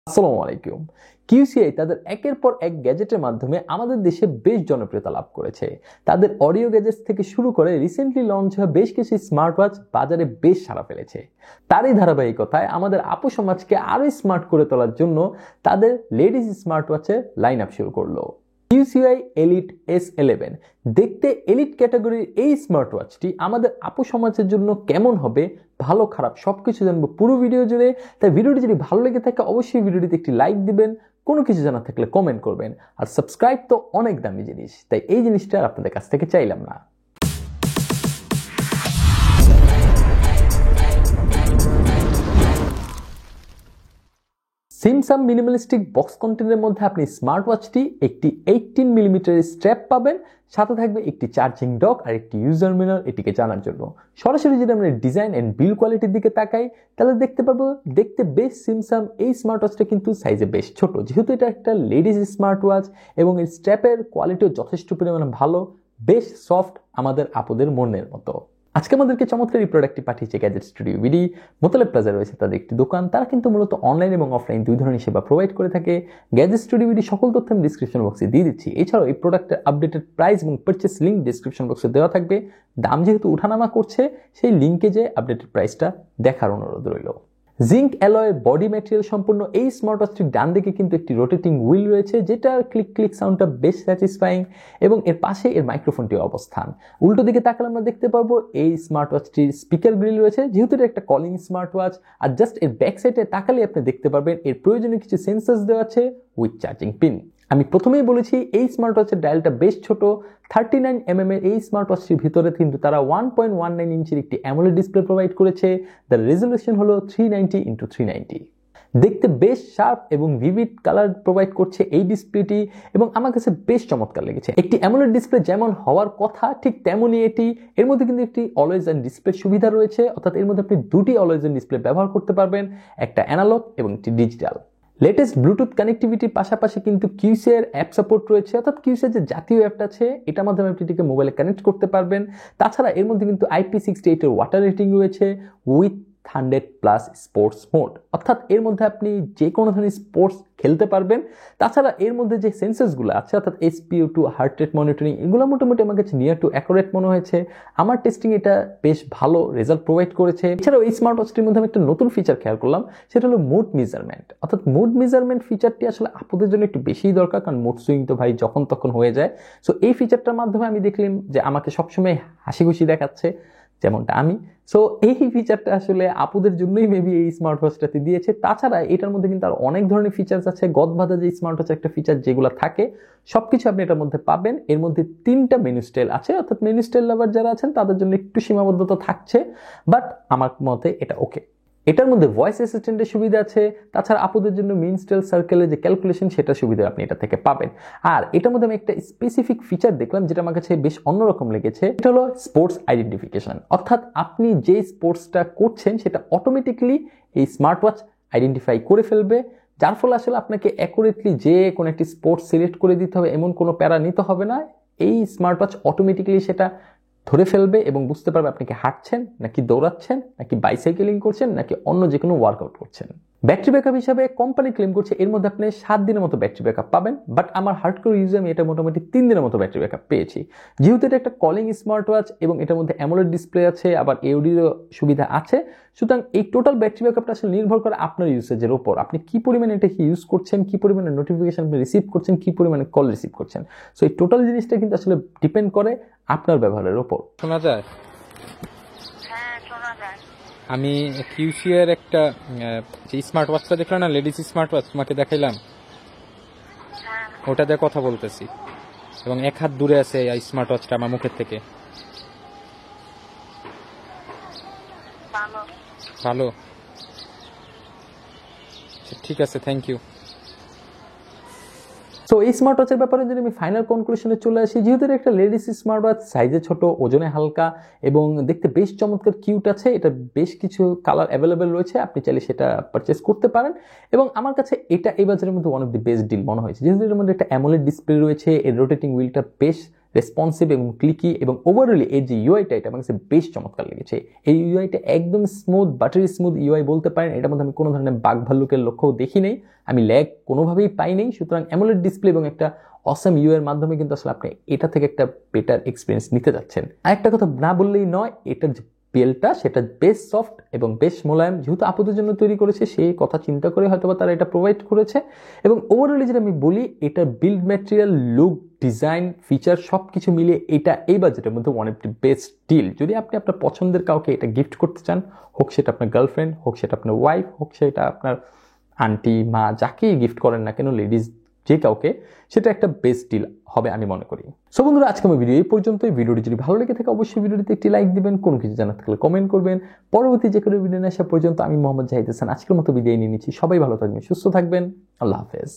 আসসালামু আলাইকুম। কিউসিআই তাদের একের পর এক গ্যাজেটের মাধ্যমে আমাদের দেশে বেশ জনপ্রিয়তা লাভ করেছে। তাদের অডিও গ্যাজেটস থেকে শুরু করে রিসেন্টলি লঞ্চ হওয়া বেশ কিছু স্মার্ট ওয়াচ বাজারে বেশ সাড়া ফেলেছে। তারই ধারাবাহিকতায় আমাদের আপু সমাজকে আরো স্মার্ট করে তোলার জন্য তাদের লেডিস স্মার্ট ওয়াচের লাইন আপ শুরু করলো। কিউসিআই এলিট S11 দেখতে এলিট ক্যাটাগরির এই স্মার্ট ওয়াচটি আমাদের আপু সমাজের জন্য কেমন হবে, ভালো খারাপ সবকিছু জানবো পুরো ভিডিও জুড়ে। তাই ভিডিওটি যদি ভালো লেগে থাকে অবশ্যই ভিডিওটিতে একটি লাইক দিবেন, কোনো কিছু জানা থাকলে কমেন্ট করবেন, আর সাবস্ক্রাইব তো অনেক দামি জিনিস, তাই এই জিনিসটা আপনাদের কাছ থেকে চাইলাম না। সিমসাম মিনিমালিস্টিক বক্স কন্টেন্টের মধ্যে আপনি স্মার্ট ওয়াচটি একটি 18 মিলিমিটার স্ট্র্যাপ পাবেন, সাথে থাকবে একটি চার্জিং ডক আর একটি ইউজার ম্যানুয়াল এটিকে জানার জন্য। সরাসরি যদি আমরা ডিজাইন এন্ড বিল্ড কোয়ালিটির দিকে তাকাই তাহলে দেখতে পারবো দেখতে বেশ সিমসাম এই স্মার্ট ওয়াচটা কিন্তু সাইজে বেশ ছোট, যেহেতু এটা একটা লেডিস স্মার্ট ওয়াচ এবং এর স্ট্র্যাপের কোয়ালিটিও যথেষ্ট পরিমাণে ভালো, বেশ সফট, আমাদের আপুদের মনের মতো। আজকে আমাদেরকে চমৎকার এই প্রোডাক্টটি পাঠিয়েছে gadget studio BD. Motaleb plaza রয়েছে তাদের একটি দোকান, তারা কিন্তু মূলত অনলাইন এবং অফলাইন দুই ধরনের সেবা প্রোভাইড করে থাকে। গ্যাজেট স্টুডিও বিডি সকল তথ্য আমি ডিসক্রিপশন বক্সে দিয়ে দিচ্ছি। এছাড়াও এই প্রোডাক্টের আপডেটেড প্রাইস এবং পারচেস লিঙ্ক ডিসক্রিপশন বক্সে দেওয়া থাকবে। দাম যেহেতু উঠানামা করছে, সেই লিঙ্কে যে আপডেটেড প্রাইসটা দেখার অনুরোধ রইল। জিঙ্ক অ্যালয়ের বডি ম্যাটেরিয়াল সম্পূর্ণ এই স্মার্ট ওয়াচটির ডান দিকে কিন্তু একটি রোটেটিং হুইল রয়েছে, যেটার ক্লিক ক্লিক সাউন্ডটা বেশ স্যাটিসফাইং, এবং এর পাশে এর মাইক্রোফোনটির অবস্থান। উল্টো দিকে তাকালে আমরা দেখতে পাবো এই স্মার্ট ওয়াচটির স্পিকার গ্রিল রয়েছে, যেহেতু এটা একটা কলিং স্মার্ট ওয়াচ। আর জাস্ট এর ব্যাক সাইডে তাকালে আপনি দেখতে পারবেন এর প্রয়োজনীয় কিছু সেন্সার্স দেওয়া আছে উইথ চার্জিং পিন। আমি প্রথমেই বলেছি এই স্মার্ট ওয়াচের ডায়ালটা বেশ ছোট। 39mm এর এই স্মার্ট ওয়াচটির ভিতরে কিন্তু তারা 1.19 ইঞ্চির একটি অ্যামোলেড ডিসপ্লে প্রোভাইড করেছে। তার রেজলিউশন হলো 390x390। দেখতে বেশ শার্প এবং ভিভিড কালার প্রোভাইড করছে এই ডিসপ্লেটি, এবং আমার কাছে বেশ চমৎকার লেগেছে। একটি অ্যামোলেড ডিসপ্লে যেমন হওয়ার কথা ঠিক তেমনই এটি। এর মধ্যে কিন্তু একটি অলওয়েজ অন ডিসপ্লে সুবিধা রয়েছে, অর্থাৎ এর মধ্যে আপনি দুটি অলওয়েজ অন ডিসপ্লে ব্যবহার করতে পারবেন, একটা অ্যানালগ এবং একটি ডিজিটাল। লেটেস্ট ব্লুটুথ কানেক্টিভিটির পাশাপাশি কিন্তু কিউসিআই এর অ্যাপ সাপোর্ট রয়েছে, অর্থাৎ কিউসিআই যে জাতীয় অ্যাপটা আছে এটার মাধ্যমে আপনি এটিকে মোবাইলে কানেক্ট করতে পারবেন। তাছাড়া এর মধ্যে কিন্তু IP68 এর ওয়াটার রেটিং রয়েছে উইথ 100+ স্পোর্টস মোড, অর্থাৎ এর মধ্যে আপনি যে কোনো ধরনের স্পোর্টস খেলতে পারবেন। তাছাড়া এর মধ্যে যে সেন্সার্সগুলো আছে, অর্থাৎ SpO2, হার্ট রেট মনিটরিং, এগুলো মোটামুটি আমার কাছে নিয়ার টু অ্যাকুরেট মনে হয়েছে। আমার টেস্টিং এটা বেশ ভালো রেজাল্ট প্রোভাইড করেছে। এছাড়াও এই স্মার্ট ওয়াচটির মধ্যে আমি একটা নতুন ফিচার খেয়াল করলাম, সেটা হলো মুড মেজারমেন্ট। অর্থাৎ মুড মেজারমেন্ট ফিচারটি আসলে আপুদের জন্য একটু বেশিই দরকার, কারণ মুড সুইং তো ভাই যখন তখন হয়ে যায়। সো এই ফিচারটার মাধ্যমে আমি দেখলাম যে আমাকে সবসময় হাসি খুশি দেখাচ্ছে, যেমনটা আমি। সো এই ফিচারটা আসলে আপুদের জন্যই মেবি এই স্মার্ট ওয়াচটাতে দিয়েছে। তাছাড়া এটার মধ্যে কিন্তু আর অনেক ধরনের ফিচার্স আছে। গদবাঁধা যে স্মার্ট ওয়াচ একটা ফিচার যেগুলো থাকে সবকিছু আপনি এটার মধ্যে পাবেন। এর মধ্যে 3টা মেনু স্টাইল আছে, অর্থাৎ মেনু স্টাইল লাভার যারা আছেন তাদের জন্য একটু সীমাবদ্ধতা থাকছে, বাট আমার মতে এটা ওকে। এটার মধ্যে ভয়েস অ্যাসিস্ট্যান্টের সুবিধা আছে। তাছাড়া আপুদের জন্য মিনস্টেল সার্কেলের যে ক্যালকুলেশন সেটা সুবিধা আপনি এটা থেকে পাবেন। আর এটার মধ্যে আমি একটা স্পেসিফিক ফিচার দেখলাম যেটা আমার কাছে বেশ অন্যরকম লেগেছে, এটা হলো স্পোর্টস আইডেন্টিফিকেশন। অর্থাৎ আপনি যে স্পোর্টসটা করছেন সেটা অটোমেটিকলি এই স্মার্ট ওয়াচ আইডেন্টিফাই করে ফেলবে, যার ফলে আসলে আপনাকে অ্যাকুরেটলি যে কোনো একটি স্পোর্টস সিলেক্ট করে দিতে হবে এমন কোনো প্যারা নিতে হবে না। এই স্মার্ট ওয়াচ অটোমেটিক্যালি সেটা ধরে ফেলবে এবং বুঝতে পারবে আপনি কি হাঁটছেন নাকি দৌড়াচ্ছেন নাকি বাইসাইকেলিং করছেন নাকি অন্য যে কোনো ওয়ার্কআউট করছেন। ব্যাটারি ব্যাকআপ হিসাবে কোম্পানি ক্লেম করছে এর মধ্যে আপনি 7 দিনের মতো ব্যাটারি ব্যাকআপ পাবেন, বাট আমার হার্ডকোর ইউজে আমি এটা মোটামুটি 3 দিনের মতো ব্যাটারি ব্যাকআপ পেয়েছি। যেহেতু এটা একটা কলিং স্মার্ট ওয়াচ এবং এটার মধ্যে অ্যামোলেড ডিসপ্লে আছে, আবার এডিও সুবিধা আছে, সুতরাং এই টোটাল ব্যাটারি ব্যাকআপটা আসলে নির্ভর করে আপনার ইউসেজের উপর। আপনি কি পরিমাণে এটাকে ইউজ করছেন, কি পরিমাণে নোটিফিকেশন আপনি রিসিভ করছেন, কি পরিমাণে কল রিসিভ করছেন। সো এই টোটাল জিনিসটা কিন্তু আসলে ডিপেন্ড করে আপনার ব্যবহারের উপর। শোনা যায়? আমি কিউসিআর একটা যে স্মার্ট ওয়াচটা দেখলাম না, লেডিস স্মার্ট ওয়াচ তোমাকে দেখাইলাম, ওটা দিয়ে কথা বলতেছি এবং 1 হাত দূরে আছে এই স্মার্ট ওয়াচটা আমার মুখের থেকে। ভালো, ঠিক আছে, থ্যাংক ইউ। সো এই স্মার্ট ওয়াচের ব্যাপারে যদি আমি ফাইনাল কনক্লুশনে চলে আসি, যেহেতু একটা লেডিস স্মার্ট ওয়াচ, সাইজে ছোট, ওজনে হালকা এবং দেখতে বেশ চমৎকার কিউট আছে, এটা বেশ কিছু কালার অ্যাভেলেবেল রয়েছে, আপনি চাইলে সেটা পারচেস করতে পারেন। এবং আমার কাছে এটা এই বাজারের মধ্যে one of the best deal মনে হয়েছে, যেহেতু এর মধ্যে একটা অ্যামোলেড ডিসপ্লে রয়েছে, এর রোটেটিং হুইলটা বেশ রেসপন্সিভ এবং ক্লিকি, এবং ওভারঅলি এর যে ইউআইটা এটা আমার কাছে বেশ চমৎকার লেগেছে। এই ইউআইটা একদম স্মুথ, বাটারি স্মুথ ইউআই বলতে পারেন। এটার মধ্যে আমি কোনো ধরনের বাগ ভাল্লুকের লক্ষ্যও দেখি নেই, আমি ল্যাগ কোনোভাবেই পাই নেই। সুতরাং অ্যামোলেড ডিসপ্লে এবং একটা অসাম ইউআই এর মাধ্যমে কিন্তু আসলে আপনি এটা থেকে একটা বেটার এক্সপিরিয়েন্স নিতে যাচ্ছেন। আরেকটা কথা না বললেই নয়, এটার যে বেলটা সেটা বেশ সফট এবং বেশ মোলায়েম। যেহেতু আপুদের জন্য তৈরি করেছে সেই কথা চিন্তা করে হয়তো তারা এটা প্রোভাইড করেছে। এবং ওভারঅলি যেটা আমি বলি, এটার build material, look, design, feature সব কিছু মিলিয়ে এটা এই বাজেটের মধ্যে one of the best deal. যদি আপনি আপনার পছন্দের কাউকে এটা গিফট করতে চান, হোক সেটা আপনার গার্লফ্রেন্ড, হোক সেটা আপনার ওয়াইফ, হোক সেটা আপনার আন্টি, মা, যাকেই গিফট করেন না কেন, লেডিস যে কাউকে, সেটা একটা বেস্ট ডিল হবে আমি মনে করি। সো বন্ধুরা, আজকে আমার ভিডিও এই পর্যন্তই। ভিডিওটি যদি ভালো লেগে থাকে অবশ্যই ভিডিওটিতে একটি লাইক দিবেন, কোনো কিছু জানার থাকলে কমেন্ট করবেন। পরবর্তী যে কোনো ভিডিও নিয়ে আসা পর্যন্ত আমি মোহাম্মদ জাহিদ হাসান আজকের মতো বিদায় নিয়ে নিচ্ছি। সবাই ভালো থাকবেন, সুস্থ থাকবেন, আল্লাহ হাফেজ।